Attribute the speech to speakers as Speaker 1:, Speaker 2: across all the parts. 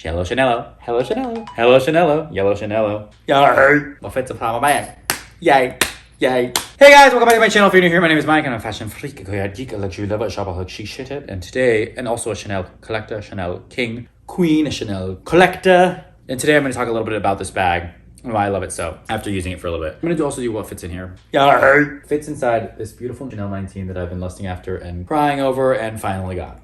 Speaker 1: Hello Chanello, hello Chanello, hello Chanello, yellow Chanello. Yay! What fits inside my bag? Yay! Yay! Hey guys, welcome back to my channel. If you're new here, my name is Mike. I'm a fashion freak, a geek, a luxury lover, a shopper, a chic shithead, and today, and also a Chanel collector, Chanel king, queen, a Chanel collector. And today I'm going to talk a little bit about this bag and why I love it so after using it for a little bit. I'm going to also do what fits in here. Yay! Fits inside this beautiful Chanel 19 that I've been lusting after and crying over and finally got.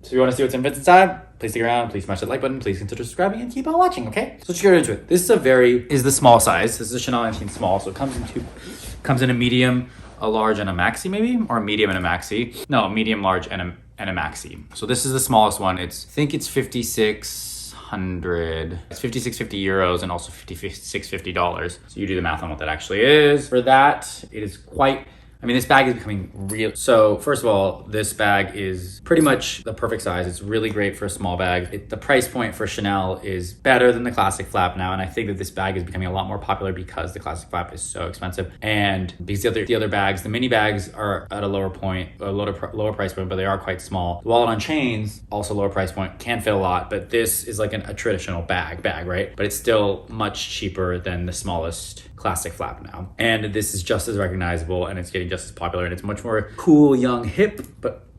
Speaker 1: So if you want to see what's fits inside, please stick around, please smash that like button, please consider subscribing and keep on watching, okay? So let's get into it. This is the small size. This is a Chanel 19 small, so it comes in a medium, a large, and a maxi maybe? Or a medium and a maxi. No, a medium, large, and a maxi. So this is the smallest one. I think it's 5,600. It's 5,650 euros and also 5,650 dollars. So you do the math on what that actually is. For that, it is quite, this bag is becoming real. So first of all, this bag is pretty much the perfect size. It's really great for a small bag. The price point for Chanel is better than the classic flap now. And I think that this bag is becoming a lot more popular because the classic flap is so expensive. And because the other bags, the mini bags are at a lower point, a lower price point, but they are quite small. The wallet on chains, also lower price point, can fit a lot, but this is like a traditional bag, right? But it's still much cheaper than the smallest classic flap now. And this is just as recognizable and it's getting just as popular and it's much more cool, young, hip,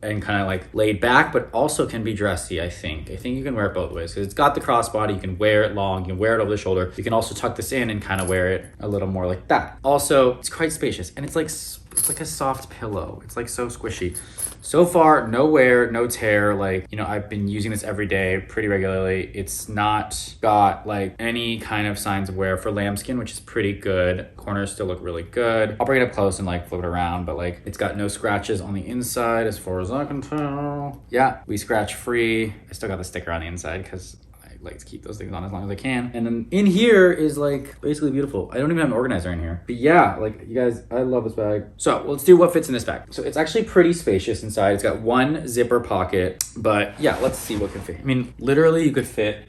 Speaker 1: and kind of like laid back, but also can be dressy, I think. I think you can wear it both ways because it's got the crossbody. You can wear it long, you can wear it over the shoulder. You can also tuck this in and kind of wear it a little more like that. Also, it's quite spacious and it's like a soft pillow. It's like so squishy. So far, no wear, no tear. I've been using this every day pretty regularly. It's not got like any kind of signs of wear for lambskin, which is pretty good. Corners still look really good. I'll bring it up close and flip it around, but it's got no scratches on the inside as far as I can tell. Yeah, we scratch free. I still got the sticker on the inside because I like to keep those things on as long as I can. And then in here is basically beautiful. I don't even have an organizer in here. But yeah, you guys, I love this bag. So let's do what fits in this bag. So it's actually pretty spacious inside. It's got one zipper pocket, but yeah, let's see what can fit. Literally you could fit,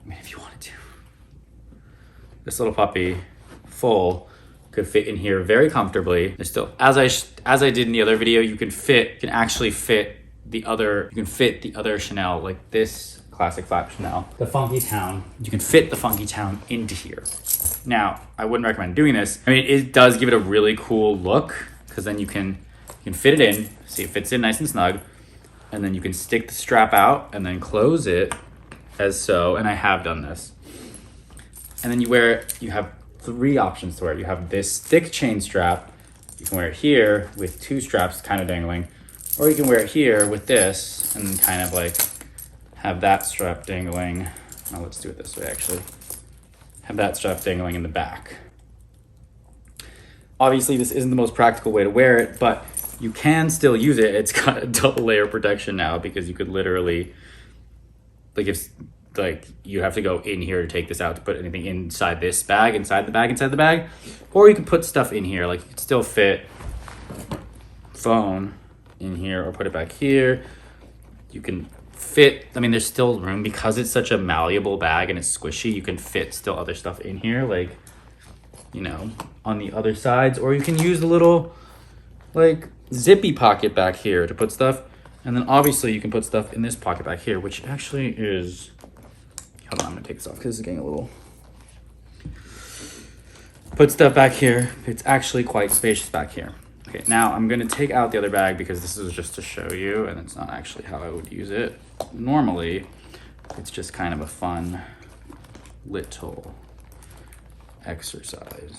Speaker 1: if you wanted to, this little puppy full could fit in here very comfortably. There's still, as I did in the other video, you can actually fit the other Chanel, like this classic flap Chanel, the Funky Town. You can fit the Funky Town into here. Now, I wouldn't recommend doing this. It does give it a really cool look because then you can fit it in. See, it fits in nice and snug. And then you can stick the strap out and then close it as so. And I have done this. And then you have three options to wear it. You have this thick chain strap. You can wear it here with two straps kind of dangling. Or you can wear it here with this and kind of have that strap dangling. Now let's do it this way actually. Have that strap dangling in the back. Obviously this isn't the most practical way to wear it, but you can still use it. It's got a double layer protection now because you could literally, you have to go in here to take this out to put anything inside this bag, inside the bag. Or you can put stuff in here. You could still fit phone in here or put it back here. You can fit, there's still room because it's such a malleable bag and it's squishy. You can fit still other stuff in here, on the other sides, or you can use a little zippy pocket back here to put stuff. And then obviously you can put stuff in this pocket back here, which actually is, hold on, I'm gonna take this off because it's getting a little, put stuff back here. It's actually quite spacious back here. Okay, now I'm gonna take out the other bag because this is just to show you and it's not actually how I would use it. Normally, it's just kind of a fun little exercise.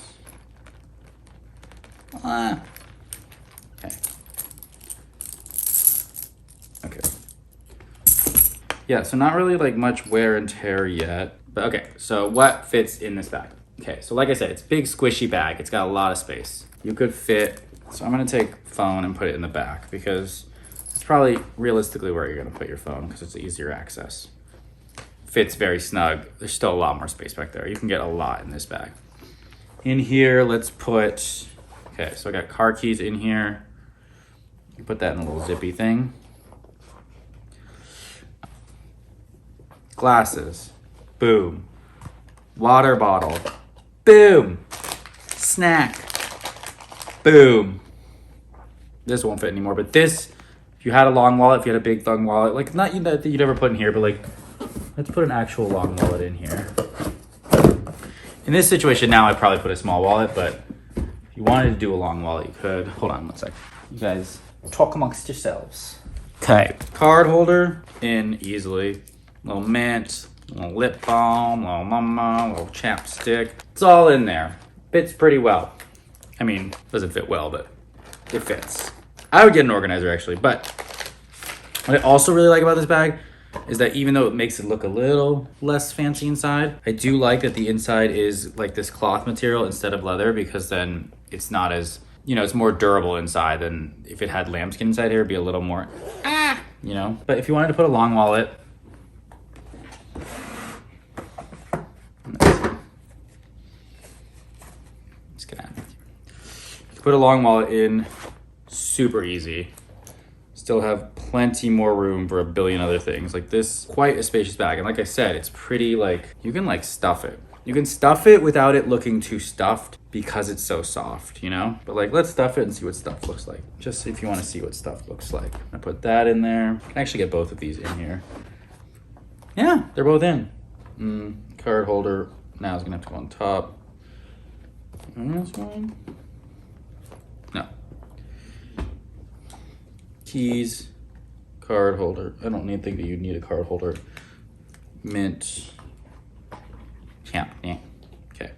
Speaker 1: Okay. Yeah, so not really much wear and tear yet, but okay, so what fits in this bag? Okay, so like I said, it's a big squishy bag. It's got a lot of space. You could fit, so I'm gonna take phone and put it in the back because it's probably realistically where you're gonna put your phone because it's easier access. Fits very snug. There's still a lot more space back there. You can get a lot in this bag. In here, let's put, okay, so I got car keys in here. You put that in a little zippy thing. Glasses, boom. Water bottle, boom. Snack, boom. This won't fit anymore, but this, if If you had a long wallet, if you had a big thumb wallet, like not that you'd ever put in here, but like, let's put an actual long wallet in here. In this situation now, I'd probably put a small wallet, but if you wanted to do a long wallet, you could. Hold on one sec. You guys talk amongst yourselves. Okay, card holder in easily. Little mint, little lip balm, little mama, little chapstick. It's all in there. Fits pretty well. I mean, doesn't fit well, but it fits. I would get an organizer actually, but what I also really like about this bag is that even though it makes it look a little less fancy inside, I do like that the inside is like this cloth material instead of leather, because then it's not as, you know, it's more durable inside than if it had lambskin inside here. It'd be a little more, you know. But if you wanted to put a long wallet, let's get out of here. You can put a long wallet in super easy. Still have plenty more room for a billion other things. Like this, quite a spacious bag. And like I said, it's pretty like, you can like stuff it. You can stuff it without it looking too stuffed because it's so soft, you know? But like, let's stuff it and see what stuff looks like. Just if you want to see what stuff looks like. I put that in there. I can actually get both of these in here. Yeah, they're both in. Card holder now is gonna have to go on top. And this one? No. Keys, card holder. I don't think that you'd need a card holder. Mint. Yeah. Okay.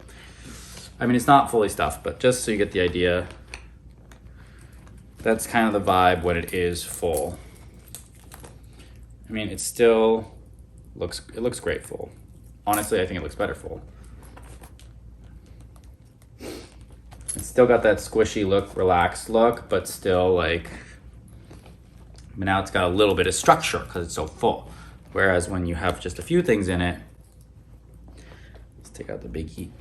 Speaker 1: I mean, it's not fully stuffed, but just so you get the idea, that's kind of the vibe when it is full. I mean, it still looks great full. Honestly, I think it looks better full. It's still got that squishy look, relaxed look, but still like, but now it's got a little bit of structure because it's so full. Whereas when you have just a few things in it, let's take out the big heat.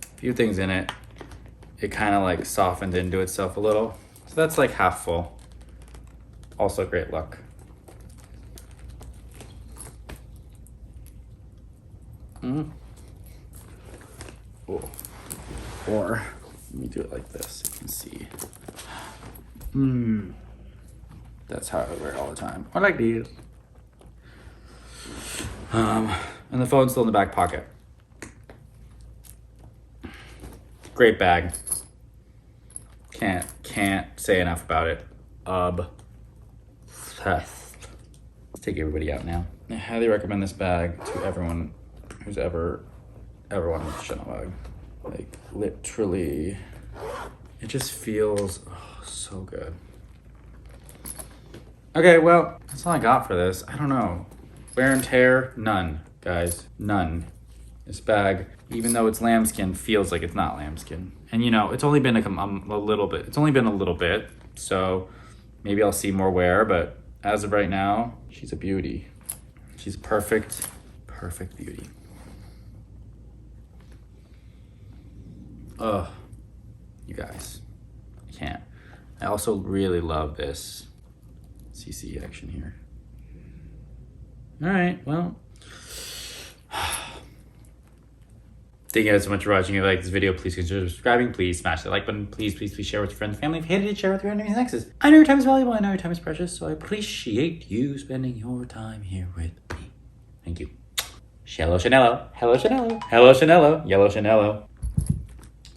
Speaker 1: A few things in it, it kind of like softened into itself a little. So that's like half full. Also great look. Cool. Or let me do it like this, you can see. That's how I wear it all the time. I like these. And the phone's still in the back pocket. Great bag. Can't say enough about it. Obsessed. Let's take everybody out now. I highly recommend this bag to everyone who's ever wanted a Chanel bag. Like literally, it just feels so good. Okay, well, that's all I got for this. I don't know. Wear and tear, none, guys, none. This bag, even though it's lambskin, feels like it's not lambskin. And you know, it's only been a little bit. It's only been a little bit, so maybe I'll see more wear, but as of right now, she's a beauty. She's perfect beauty. Oh, you guys, I can't. I also really love this CC action here. All right, well. Thank you guys so much for watching. If you like this video, please consider subscribing. Please smash the like button. Please share with your friends and family. If you hated it, share with your enemies and exes. I know your time is valuable. I know your time is precious. So I appreciate you spending your time here with me. Thank you. Hello, Chanello. Hello, Chanello. Hello, Chanello. Yellow Chanello.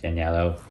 Speaker 1: Daniello.